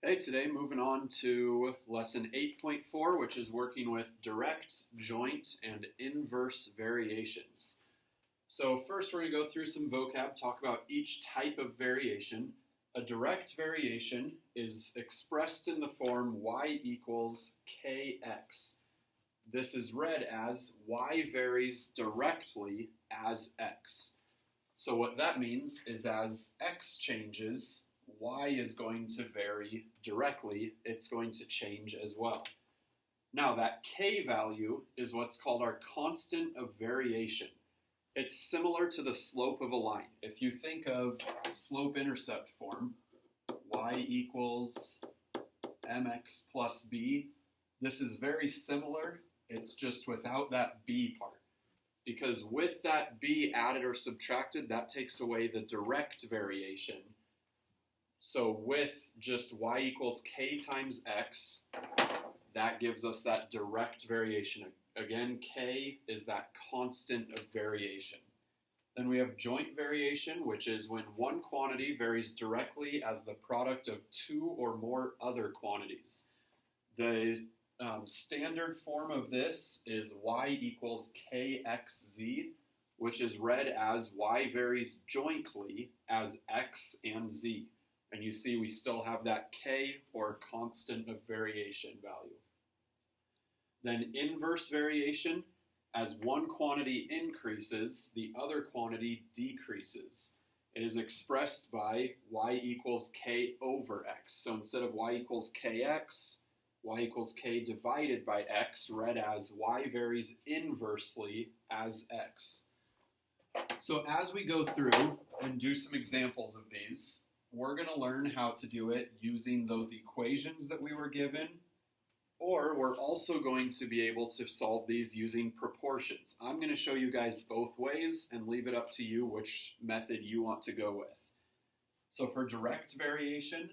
Hey, today moving on to lesson 8.4, which is working with direct, joint, and inverse variations. So first we're going to go through some vocab, talk about each type of variation. A direct variation is expressed in the form y equals kx. This is read as y varies directly as x. So what that means is as x changes, y is going to vary directly. It's going to change as well. Now that k value is what's called our constant of variation. It's similar to the slope of a line. If you think of slope-intercept form, y equals mx plus b, this is very similar. It's just without that b part. Because with that b added or subtracted, that takes away the direct variation. So with just y equals k times x, that gives us that direct variation. Again, k is that constant of variation. Then we have joint variation, which is when one quantity varies directly as the product of two or more other quantities. The standard form of this is y equals kxz, which is read as y varies jointly as x and z. And you see we still have that k, or constant of variation value. Then inverse variation, as one quantity increases, the other quantity decreases. It is expressed by y equals k over x. So instead of y equals kx, y equals k divided by x, read as y varies inversely as x. So as we go through and do some examples of these, we're going to learn how to do it using those equations that we were given, or we're also going to be able to solve these using proportions. I'm going to show you guys both ways and leave it up to you which method you want to go with. So for direct variation,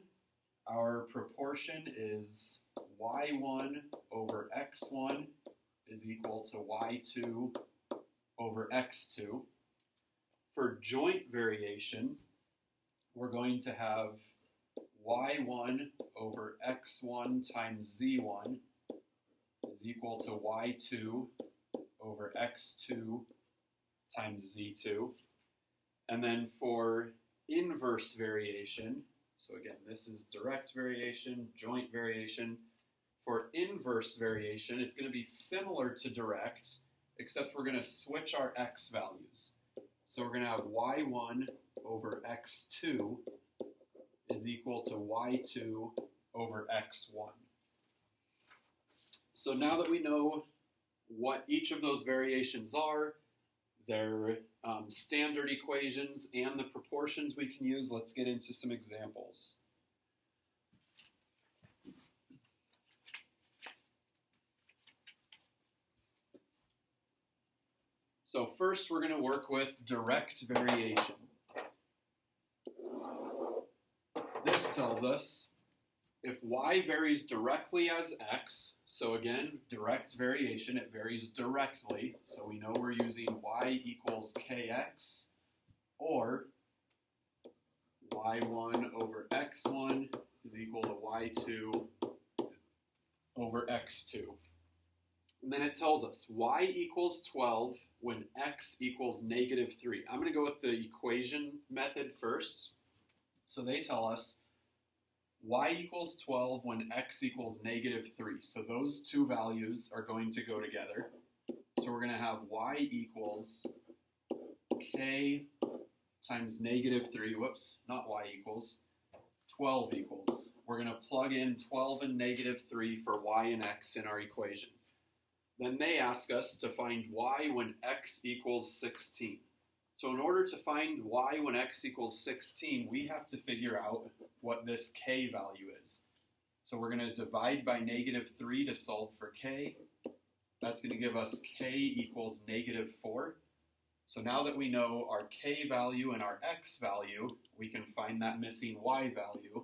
our proportion is y1 over x1 is equal to y2 over x2. For joint variation, we're going to have y1 over x1 times z1 is equal to y2 over x2 times z2. And then for inverse variation, so again, this is direct variation, joint variation. For inverse variation, it's going to be similar to direct, except we're going to switch our x values. So we're going to have y1 over x2 is equal to y2 over x1. So now that we know what each of those variations are, their standard equations, and the proportions we can use, let's get into some examples. So first we're going to work with direct variation. This tells us if y varies directly as x, so again, direct variation, it varies directly, so we know we're using y equals kx, or y1 over x1 is equal to y2 over x2. And then it tells us y equals 12 when x equals negative 3. I'm going to go with the equation method first. So they tell us y equals 12 when x equals negative 3. So those two values are going to go together. So we're going to have y equals k times negative 3. Whoops, not y equals. 12 equals. We're going to plug in 12 and negative 3 for y and x in our equation. Then they ask us to find y when x equals 16. So in order to find y when x equals 16, we have to figure out what this k value is. So we're going to divide by negative 3 to solve for k. That's going to give us k equals negative 4. So now that we know our k value and our x value, we can find that missing y value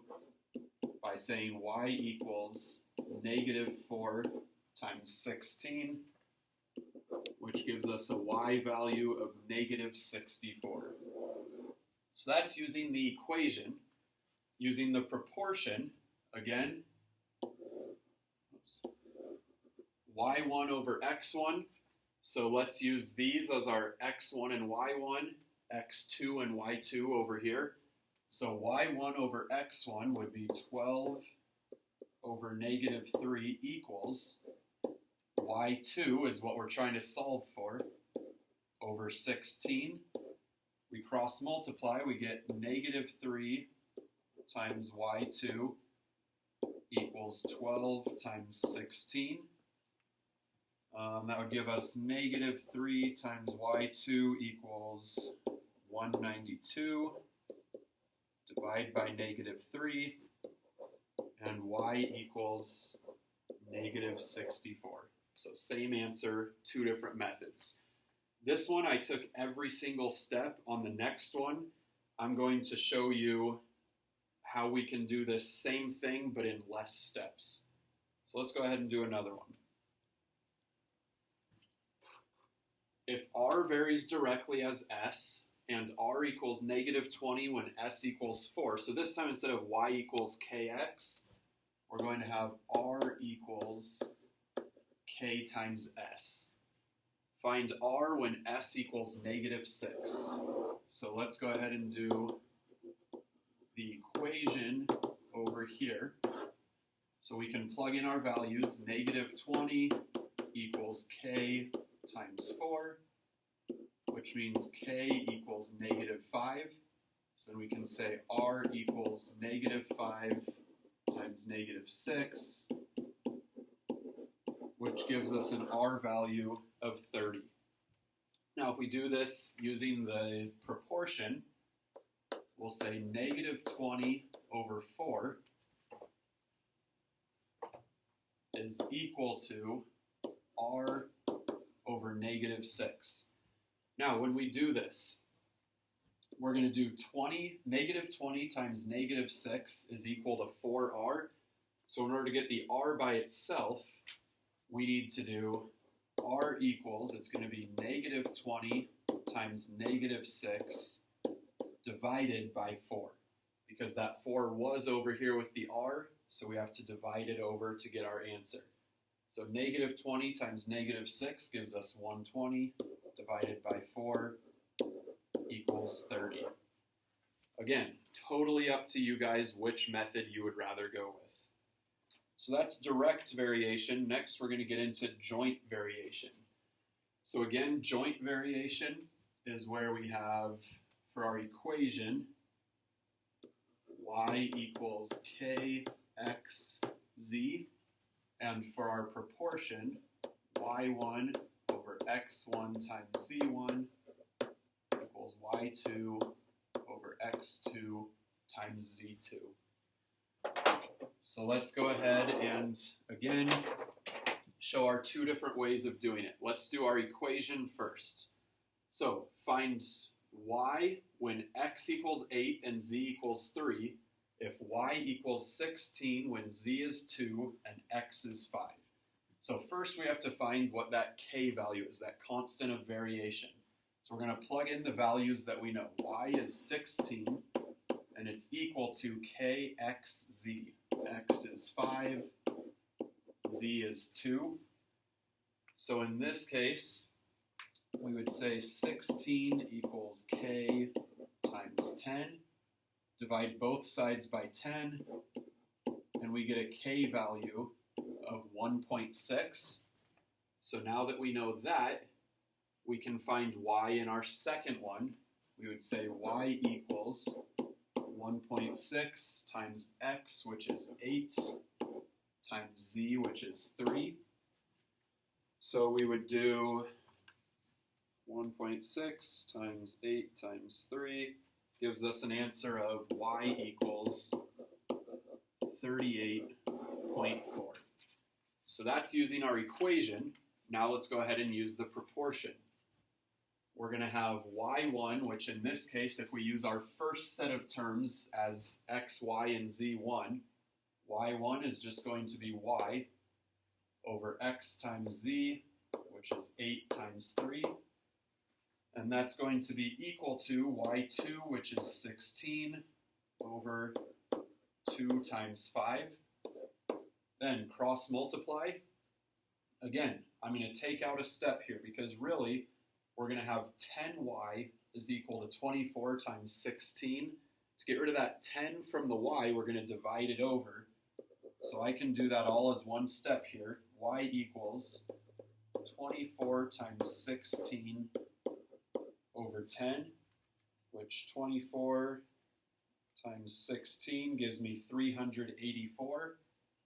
by saying y equals negative 4 times 16, which gives us a y value of negative 64. So that's using the equation. Using the proportion, again, y1 over x1. So let's use these as our x1 and y1, x2 and y2 over here. So y1 over x1 would be 12 over negative 3 equals y2 is what we're trying to solve for, over 16. We cross multiply, we get negative 3 times y2 equals 12 times 16. That would give us negative 3 times y2 equals 192. Divide by negative 3, and y equals negative 64. So same answer, two different methods. This one I took every single step. On the next one, I'm going to show you how we can do this same thing but in less steps. So let's go ahead and do another one. If r varies directly as s, and r equals negative 20 when s equals 4, so this time instead of y equals kx, we're going to have r equals k times s. Find r when s equals negative 6. So let's go ahead and do the equation over here. So we can plug in our values. Negative 20 equals k times 4, which means k equals negative 5. So we can say r equals negative 5 times negative 6, which gives us an r value of 30. Now if we do this using the proportion, we'll say negative 20 over 4 is equal to r over negative 6. Now when we do this, we're going to do negative 20 times negative 6 is equal to 4r. So in order to get the r by itself, we need to do r equals, it's going to be negative 20 times negative 6 divided by 4. Because that 4 was over here with the r, so we have to divide it over to get our answer. So negative 20 times negative 6 gives us 120 divided by 4 equals 30. Again, totally up to you guys which method you would rather go with. So that's direct variation. Next, we're going to get into joint variation. So again, joint variation is where we have, for our equation, y equals kxz, and for our proportion, y1 over x1 times z1 equals y2 over x2 times z2. So let's go ahead and, again, show our two different ways of doing it. Let's do our equation first. So find y when x equals 8 and z equals 3, if y equals 16 when z is 2 and x is 5. So first we have to find what that k value is, that constant of variation. So we're going to plug in the values that we know. Y is 16, and it's equal to kxz. X is 5, z is 2. So in this case, we would say 16 equals k times 10. Divide both sides by 10, and we get a k value of 1.6. So now that we know that, we can find y in our second one. We would say y equals 1.6 times x, which is 8, times z, which is 3. So we would do 1.6 times 8 times 3 gives us an answer of y equals 38.4. So that's using our equation. Now let's go ahead and use the proportion. We're going to have y1, which in this case, if we use our first set of terms as x, y, and z1, y1 is just going to be y over x times z, which is 8 times 3. And that's going to be equal to y2, which is 16, over 2 times 5. Then cross multiply. Again, I'm going to take out a step here because really we're going to have 10y is equal to 24 times 16. To get rid of that 10 from the y, we're going to divide it over. So I can do that all as one step here. Y equals 24 times 16 over 10, which 24 times 16 gives me 384,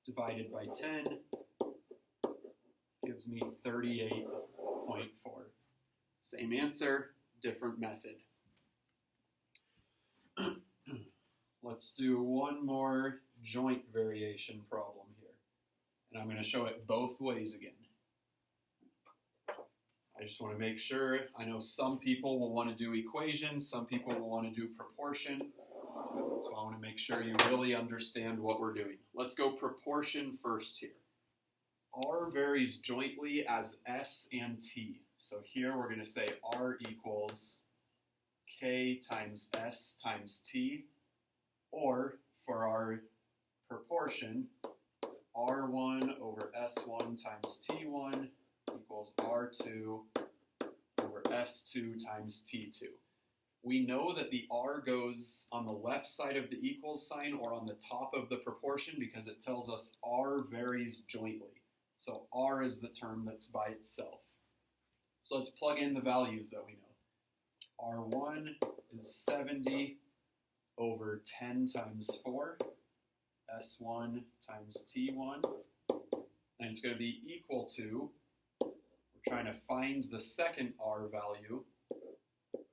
divided by 10 gives me 38.4. Same answer, different method. Let's do one more joint variation problem here. And I'm going to show it both ways again. I just want to make sure, I know some people will want to do equations, some people will want to do proportion. So I want to make sure you really understand what we're doing. Let's go proportion first here. R varies jointly as S and T. So here we're going to say R equals K times S times T. Or for our proportion, R1 over S1 times T1 equals R2 over S2 times T2. We know that the R goes on the left side of the equals sign or on the top of the proportion because it tells us R varies jointly. So R is the term that's by itself. So let's plug in the values that we know. R1 is 70 over 10 times 4, S1 times T1, and it's going to be equal to, we're trying to find the second R value,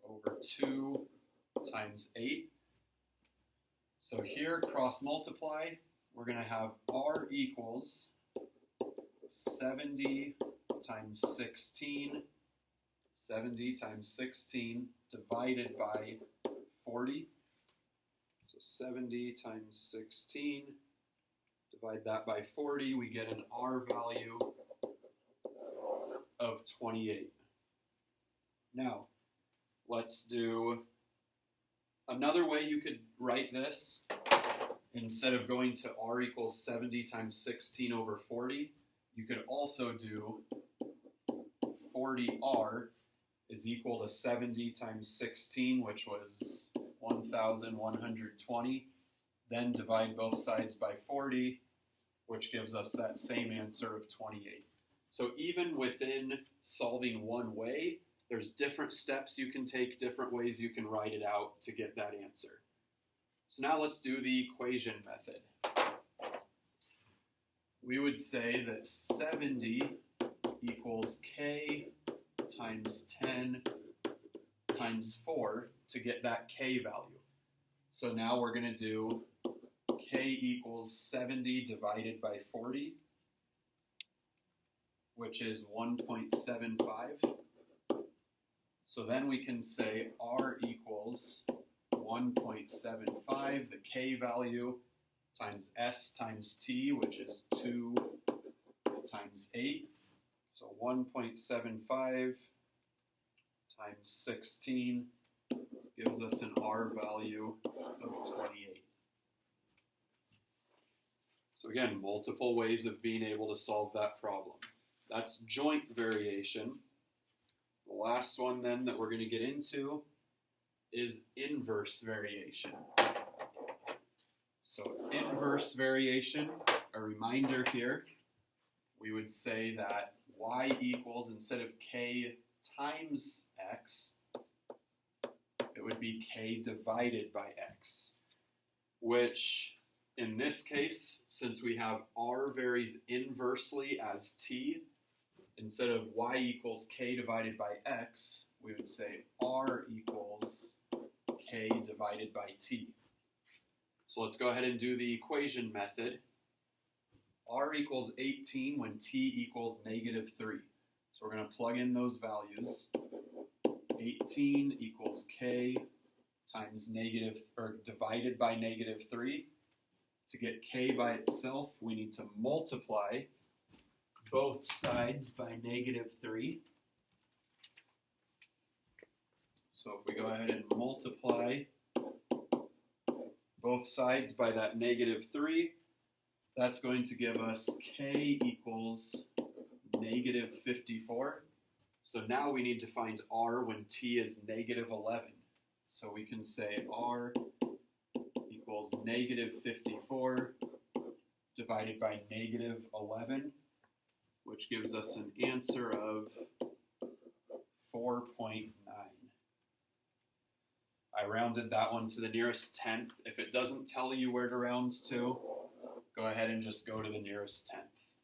over 2 times 8. So here, cross multiply, we're going to have R equals 70 times 16, 70 times 16 divided by 40. So 70 times 16, divide that by 40, we get an R value of 28. Now, let's do another way you could write this. Instead of going to R equals 70 times 16 over 40, you could also do 40R is equal to 70 times 16, which was 1,120. Then divide both sides by 40, which gives us that same answer of 28. So even within solving one way, there's different steps you can take, different ways you can write it out to get that answer. So now let's do the equation method. We would say that 70 equals K times 10 times 4 to get that K value. So now we're going to do K equals 70 divided by 40, which is 1.75. So then we can say R equals 1.75, the K value, times S times T, which is 2 times 8. So 1.75 times 16 gives us an R value of 28. So again, multiple ways of being able to solve that problem. That's joint variation. The last one then that we're going to get into is inverse variation. So inverse variation, a reminder here, we would say that y equals, instead of k times x, it would be k divided by x, which in this case, since we have r varies inversely as t, instead of y equals k divided by x, we would say r equals k divided by t. So let's go ahead and do the equation method. R equals 18 when t equals negative 3. So we're going to plug in those values. 18 equals k times negative, or divided by negative 3. To get k by itself, we need to multiply both sides by negative 3. So if we go ahead and multiply both sides by that -3. That's going to give us k equals -54. So now we need to find r when t is -11. So we can say r equals -54 divided by -11, which gives us an answer of 4.9. I rounded that one to the nearest tenth. If it doesn't tell you where to round to, go ahead and just go to the nearest tenth.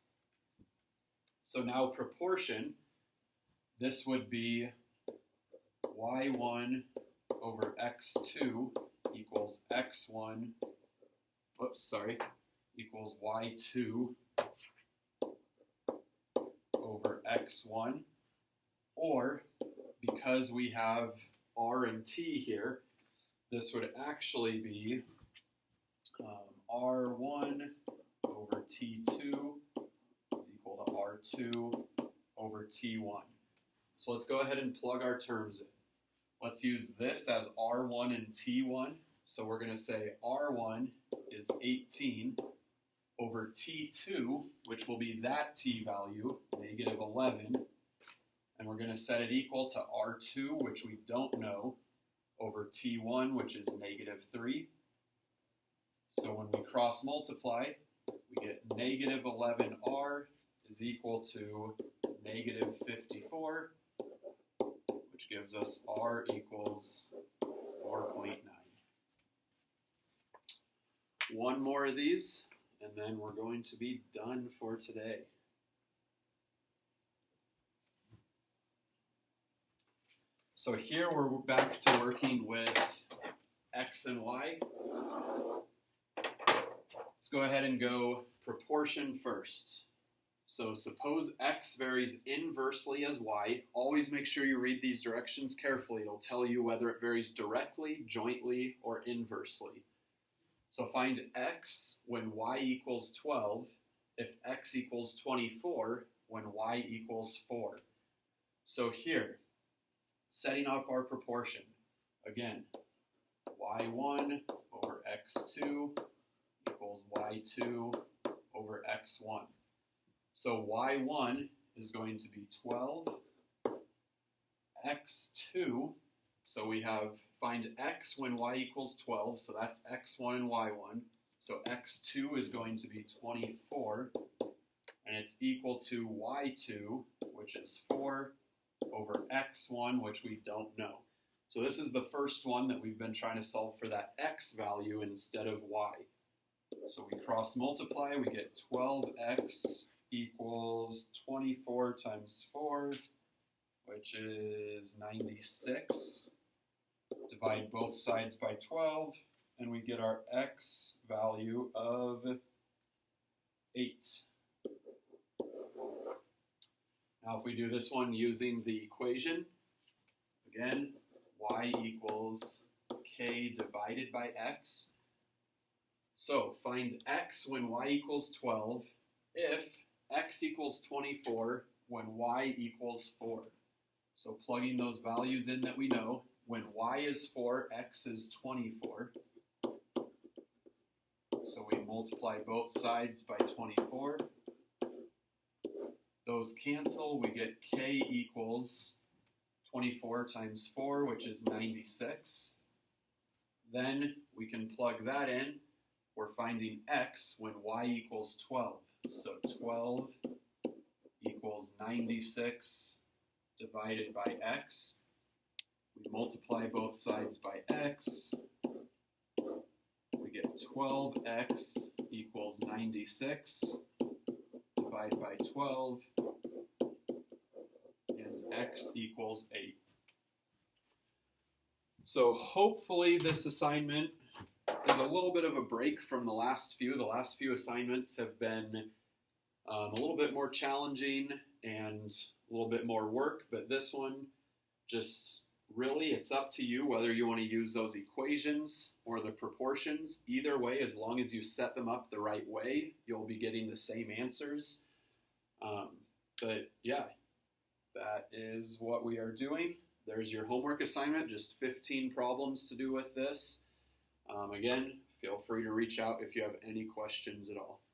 So now proportion, this would be y1 over x2 equals x1, equals y2 over x1, or because we have r and t here, this would actually be r1 over t2 is equal to r2 over t1. So let's go ahead and plug our terms in. Let's use this as r1 and t1. So we're going to say r1 is 18 over t2, which will be that t value, -11. And we're going to set it equal to r2, which we don't know, over t1, which is -3. So when we cross multiply, we get -11r is equal to -54, which gives us r equals 4.9. One more of these, and then we're going to be done for today. So here we're back to working with x and y. Let's go ahead and go proportion first. So suppose x varies inversely as y. Always make sure you read these directions carefully. It'll tell you whether it varies directly, jointly, or inversely. So find x when y equals 12 if x equals 24 when y equals 4. So here, setting up our proportion, again, y1 over x2 equals y2 over x1. So y1 is going to be 12, x2, so we have find x when y equals 12, so that's x1 and y1. So x2 is going to be 24, and it's equal to y2, which is 4, over x1, which we don't know. So this is the first one that we've been trying to solve for that x value instead of y. So we cross multiply, we get 12x equals 24 times 4, which is 96. Divide both sides by 12, and we get our x value of 8. Now if we do this one using the equation, again, y equals k divided by x. So find x when y equals 12 if x equals 24 when y equals 4. So plugging those values in that we know, when y is 4, x is 24. So we multiply both sides by 24. Those cancel, we get k equals 24 times 4, which is 96. Then we can plug that in. We're finding x when y equals 12. So 12 equals 96 divided by x. We multiply both sides by x. We get 12x equals 96. Divide by 12. And x equals 8. So hopefully this assignment is a little bit of a break from the last few. The last few assignments have been a little bit more challenging and a little bit more work, but this one, just really, it's up to you whether you want to use those equations or the proportions. Either way, as long as you set them up the right way, you'll be getting the same answers. But yeah, that is what we are doing. There's your homework assignment, just 15 problems to do with this. Again, feel free to reach out if you have any questions at all.